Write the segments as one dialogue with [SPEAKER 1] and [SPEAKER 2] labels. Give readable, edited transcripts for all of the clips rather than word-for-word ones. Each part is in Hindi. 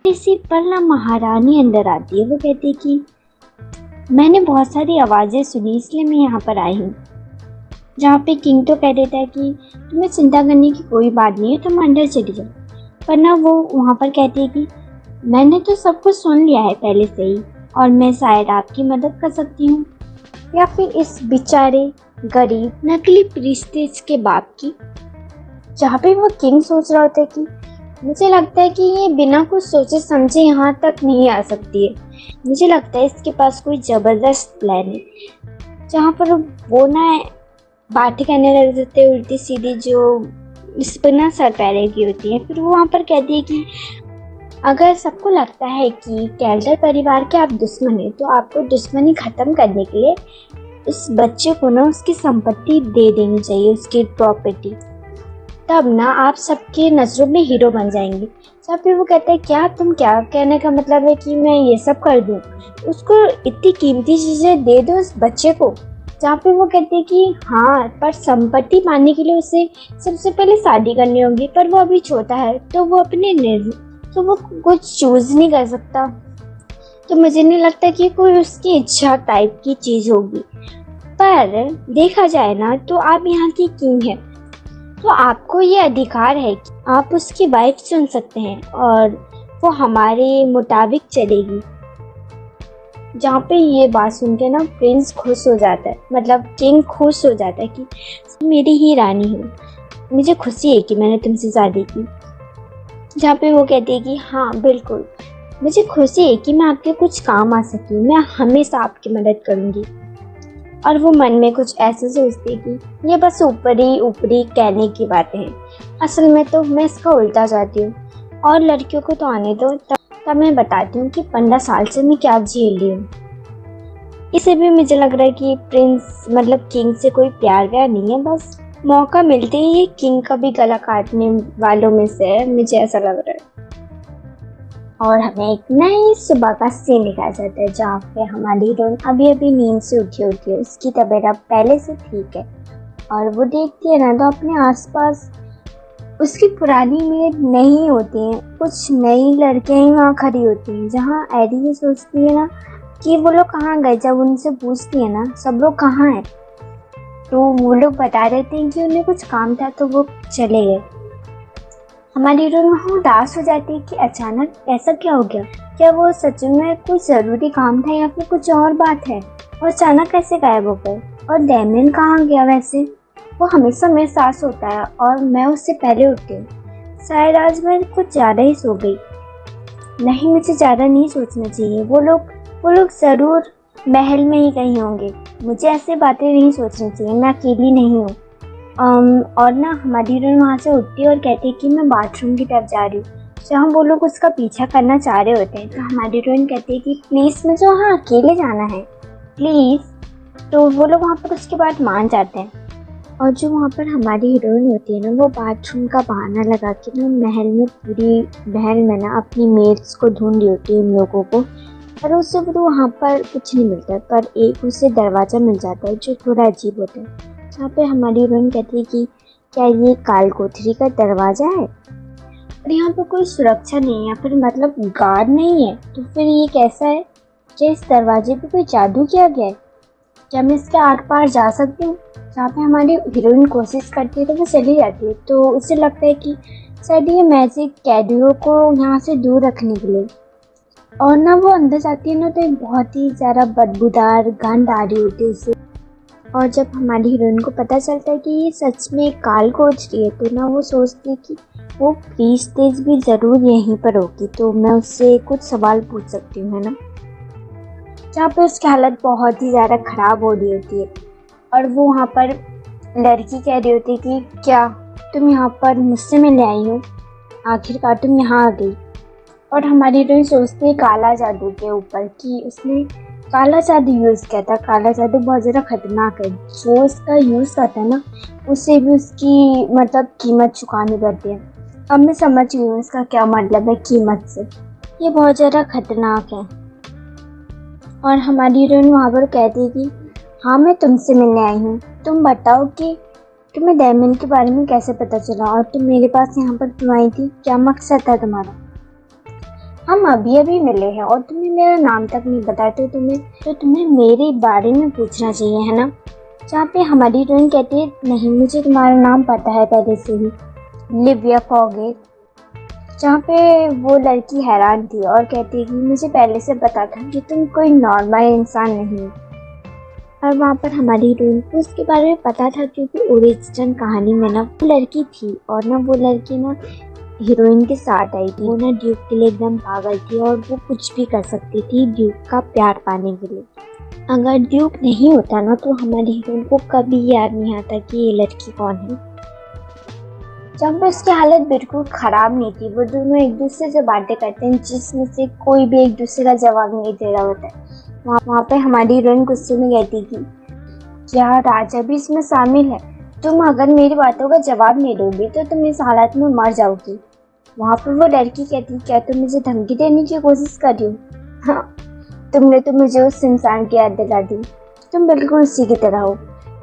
[SPEAKER 1] इसी पल ना महारानी अंदर आती है। वो कहती है कि मैंने बहुत सारी आवाज़ें सुनी इसलिए मैं यहाँ पर आई हूँ। जहाँ पे किंग तो कह देता है कि तुम्हें चिंता करने की कोई बात नहीं है, तुम अंदर चली जाओ। पर ना वो वहाँ पर कहती है कि मैंने तो सब कुछ सुन लिया है पहले से ही, और मैं शायद आपकी मदद कर सकती हूँ, या फिर इस बेचारे गरीब नकली प्रीस्टेज के बाप की। जहाँ पे वो किंग सोच रहा होता है कि मुझे लगता है कि ये बिना कुछ सोचे समझे यहाँ तक नहीं आ सकती है, मुझे लगता है इसके पास कोई ज़बरदस्त प्लान है। जहाँ पर वो ना बातें करने लग जाते हैं उल्टी सीधी, जो इस पर ना सर पैरे की होती है। फिर वो वहाँ पर कहती है कि अगर सबको लगता है कि कैल्डर परिवार के आप दुश्मन हैं, तो आपको दुश्मनी ख़त्म करने के लिए उस बच्चे को ना उसकी संपत्ति दे देनी चाहिए, उसकी प्रॉपर्टी। तब ना आप सबके नज़रों में हीरो बन जाएंगे। तो फिर वो कहते हैं क्या तुम क्या कहने का मतलब है कि मैं ये सब कर दूँ, उसको इतनी कीमती चीज़ें दे दो उस बच्चे को। जहाँ पे वो कहते हैं कि हाँ, पर संपत्ति पाने के लिए उसे सबसे पहले शादी करनी होगी, पर वो अभी छोटा है तो वो तो वो कुछ चूज़ नहीं कर सकता। तो मुझे नहीं लगता कि कोई उसकी इच्छा टाइप की चीज़ होगी। पर देखा जाए ना तो आप यहाँ की किंग हैं, तो आपको ये अधिकार है कि आप उसकी वाइफ चुन सकते हैं और वो हमारे मुताबिक चलेगी। जहाँ पे ये बात सुन के ना प्रिंस खुश हो जाता है, मतलब किंग खुश हो जाता है कि मेरी ही रानी हो, मुझे खुशी है कि मैंने तुमसे शादी की। जहाँ पे वो कहती है कि हाँ बिल्कुल, मुझे खुशी है कि मैं आपके कुछ काम आ सकी, मैं हमेशा आपकी मदद करूँगी। और वो मन में कुछ ऐसे सोचती कि ये बस ऊपरी ऊपरी कहने की बातें हैं, असल में तो मैं इसका उल्टा चाहती हूँ। और लड़कियों को तो आने दो, तब मैं बताती हूँ कि 15 साल से मैं क्या झेल रही हूँ। इसे भी मुझे लग रहा है कि प्रिंस मतलब किंग से कोई प्यार व्यार नहीं है, बस मौका मिलते ही ये किंग का भी गला काटने वालों में से है, मुझे ऐसा लग रहा है। और हमें एक नई सुबह का सीन दिखाया जाता है जहाँ पे हमारी हीरोइन अभी अभी नींद से उठी होती है। उसकी तबीयत अब पहले से ठीक है और वो देखती है ना तो अपने आसपास उसकी पुरानी मेड नहीं होती हैं, कुछ नई लड़कियां ही वहाँ खड़ी होती हैं। जहाँ एडी ये सोचती है ना कि वो लोग कहाँ गए, जब उनसे पूछती है ना सब लोग कहाँ हैं, तो वो लोग बता देते हैं कि उन्हें कुछ काम था तो वो चले गए। हमारी हीरोइन वहाँ उदास हो जाती है कि अचानक ऐसा क्या हो गया, क्या वो सच में कुछ ज़रूरी काम था या फिर कुछ और बात है, और अचानक कैसे गायब हो गए। और डैमियन कहाँ गया वैसे, वो हमेशा मेरे साथ सोता है और मैं उससे पहले उठती हूँ। शायद आज मैं कुछ ज़्यादा ही सो गई। नहीं, मुझे ज़्यादा नहीं सोचना चाहिए, वो लोग ज़रूर महल में ही कहीं होंगे, मुझे ऐसे बातें नहीं सोचनी चाहिए, मैं अकेली नहीं हूँ। और ना हमारी हीरोइन वहाँ से उठती है और कहती है कि मैं बाथरूम की तरफ जा रही हूँ। जहाँ वो लोग उसका पीछा करना चाह रहे होते हैं, तो हमारी हीरोइन कहती है कि प्लीज़ मुझे वहाँ अकेले जाना है प्लीज़। तो वो लोग वहाँ पर उसके बाद मान जाते हैं। और जो वहाँ पर हमारी हीरोइन होती है ना, वो बाथरूम का बहाना लगा के ना महल में पूरी महल में ना अपनी मेट्स को ढूंढ रही होती है, उन लोगों को। पर उससे फिर वहाँ पर कुछ नहीं मिलता, पर एक उसे दरवाज़ा मिल जाता है जो थोड़ा अजीब होता है। जहाँ पे हमारी हीरोइन कहती है कि क्या ये काल कोठरी का दरवाज़ा है, और यहाँ पर कोई सुरक्षा नहीं है या फिर मतलब गार्ड नहीं है, तो फिर ये कैसा है, क्या इस दरवाजे पे कोई जादू किया गया है, क्या मैं इसके आर पार जा सकती हूँ। जहाँ पे हमारी हीरोइन कोशिश करती है तो वो चली जाती है, तो उसे लगता है कि शायद ये मैजिक कैदियों को यहाँ से दूर रखने के लिए। और ना वो अंदर जाती है ना तो एक बहुत ही ज़्यादा बदबूदार गंध आ रही होती है उसे। और जब हमारी हीरोइन को पता चलता है कि ये सच में काल कोठरी है, तो ना वो सोचती है कि वो प्रीस्टेज भी ज़रूर यहीं पर होगी, तो मैं उससे कुछ सवाल पूछ सकती हूँ, है ना। जहाँ पे उसकी हालत बहुत ही ज़्यादा ख़राब हो रही होती है और वो वहाँ पर लड़की कह रही होती है कि क्या तुम यहाँ पर मुझसे मिलने आई हो, आखिरकार तुम यहाँ आ गई। और हमारी हीरोइन सोचती है काला जादू के ऊपर कि उसने काला जादू यूज़ किया था। काला जादू बहुत ज़्यादा खतरनाक है, जो इसका यूज़ करता है ना उसे भी उसकी मतलब कीमत चुकानी पड़ती है। अब मैं समझ गई हूँ इसका क्या मतलब है कीमत से, ये बहुत ज़्यादा खतरनाक है। और हमारी हीरोइन वहाँ पर कहती है कि हाँ मैं तुमसे मिलने आई हूँ, तुम बताओ कि तुम्हें डैमियन के बारे में कैसे पता चला और तुम मेरे पास यहाँ पर क्यों आई थी, क्या मकसद था तुम्हारा। हम अभी अभी मिले हैं और तुम्हें मेरा नाम तक नहीं पता, तो तुम्हें मेरे बारे में पूछना चाहिए, है ना। जहाँ पे हमारी हीरोइन कहती है नहीं मुझे तुम्हारा नाम पता है पहले से ही, लिविया फॉगेट। जहाँ पे वो लड़की हैरान थी और कहती है कि मुझे पहले से पता था कि तुम कोई नॉर्मल इंसान नहीं हो। और वहाँ पर हमारी हीरोइन को उसके बारे में पता था, क्योंकि ओरिजिनल कहानी में ना वो लड़की थी और ना वो लड़की ना हीरोइन के साथ आई थी। वो ना ड्यूक के लिए एकदम पागल थी और वो कुछ भी कर सकती थी ड्यूक का प्यार पाने के लिए। अगर ड्यूक नहीं होता ना तो हमारी हीरोइन को कभी याद नहीं आता कि ये लड़की कौन है। जब उसकी हालत बिल्कुल ख़राब नहीं थी, वो दोनों एक दूसरे से बातें करते हैं जिसमें से कोई भी एक दूसरे का जवाब नहीं दे रहा होता है। वहाँ पे हमारी हीरोइन गुस्से में कहती थी क्या राजा भी इसमें शामिल है, तुम अगर मेरी बातों का जवाब नहीं दोगी तो तुम इस हालत में मर जाओगी। वहाँ पर वो लड़की कहती क्या तुम मुझे धमकी देने की कोशिश कर रही हो? हाँ, तुमने तो मुझे उस इंसान की याद दिला दी, तुम बिल्कुल उसी की तरह हो।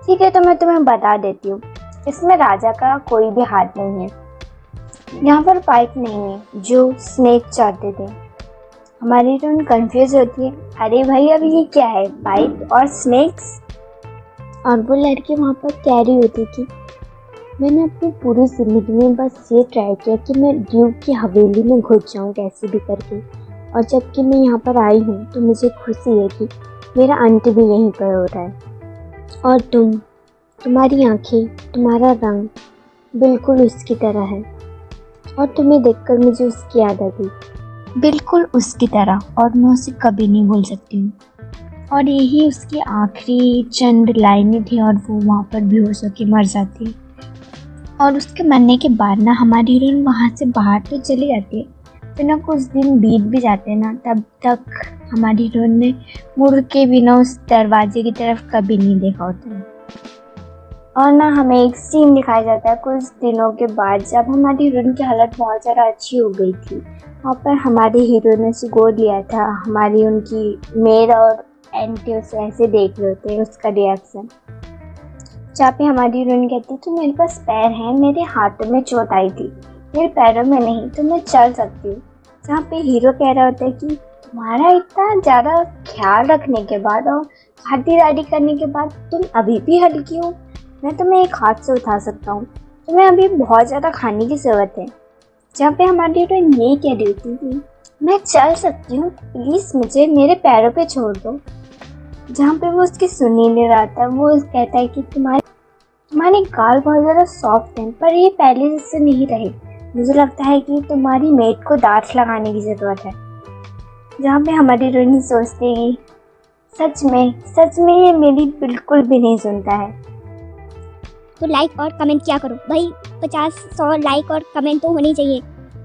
[SPEAKER 1] ठीक है, तो मैं तुम्हें बता देती हूँ, इसमें राजा का कोई भी हाथ नहीं है। यहाँ पर पाइप नहीं है जो स्नेक चाहते थे। हमारी हीरोइन कंफ्यूज होती है, अरे भाई अब ये क्या है, पाइप और स्नेक्स। और वो लड़की वहाँ पर कह रही होती कि मैंने अपनी पूरी जिंदगी में बस ये ट्राई किया कि मैं ड्यूक की हवेली में घुस जाऊँ कैसे भी करके, और जब कि मैं यहाँ पर आई हूँ तो मुझे खुशी है कि मेरा अंत भी यहीं पर हो रहा है। और तुम्हारी आंखें, तुम्हारा रंग बिल्कुल उसकी तरह है, और तुम्हें देखकर मुझे उसकी याद आ गई, बिल्कुल उसकी तरह, और मैं उसे कभी नहीं भूल सकती हूँ। और यही उसकी आखिरी चंद लाइनें थी और वो वहाँ पर बेहोश होकर मर जाती है। और उसके मरने के बाद ना हमारी हीरोइन वहाँ से बाहर तो चली जाती है, फिर ना कुछ दिन बीत भी जाते हैं ना, तब तक हमारी हीरोइन ने मुड़ के बिना उस दरवाजे की तरफ कभी नहीं देखा होता है। और ना हमें एक सीन दिखाया जाता है कुछ दिनों के बाद, जब हमारी हीरोइन की हालत बहुत ज़्यादा अच्छी हो गई थी। वहाँ पर हमारी हीरोइन ने उसे गोद लिया था, हमारी उनकी मेड और एंटी उसे ऐसे देख रहे होते हैं, उसका रिएक्शन। जहाँ पे हमारी हीरोइन कहती है कि मेरे पास पैर हैं, मेरे हाथों में चोट आई थी, मेरे पैरों में नहीं, तो मैं चल सकती हूँ। जहाँ पे हीरो कह रहा होता है कि तुम्हारा इतना ज़्यादा ख्याल रखने के बाद और खातिरदारी करने के बाद तुम अभी भी हल्की हो, मैं तुम्हें एक हाथ से उठा सकता हूँ, तुम्हें अभी बहुत ज़्यादा खाने की ज़रूरत है। जहाँ पे हमारी हीरोइन ये कह रही थी कि मैं चल सकती हूँ, प्लीज़ मुझे मेरे पैरों पे छोड़ दो। जहाँ पे वो उसकी सुन ही नहीं रहा था, वो कहता है कि तुम्हारे गाल बहुत ज़्यादा सॉफ्ट हैं, पर ये पहले जैसे नहीं रहे, मुझे लगता है कि तुम्हारी मेट को दांत लगाने की ज़रूरत है। जहाँ पे हमारी हीरोइन सोचती है सच में ये मेरी बिल्कुल भी नहीं सुनता है।
[SPEAKER 2] तो लाइक और कमेंट किया करो भाई, 50-100 लाइक और कमेंट तो होने चाहिए।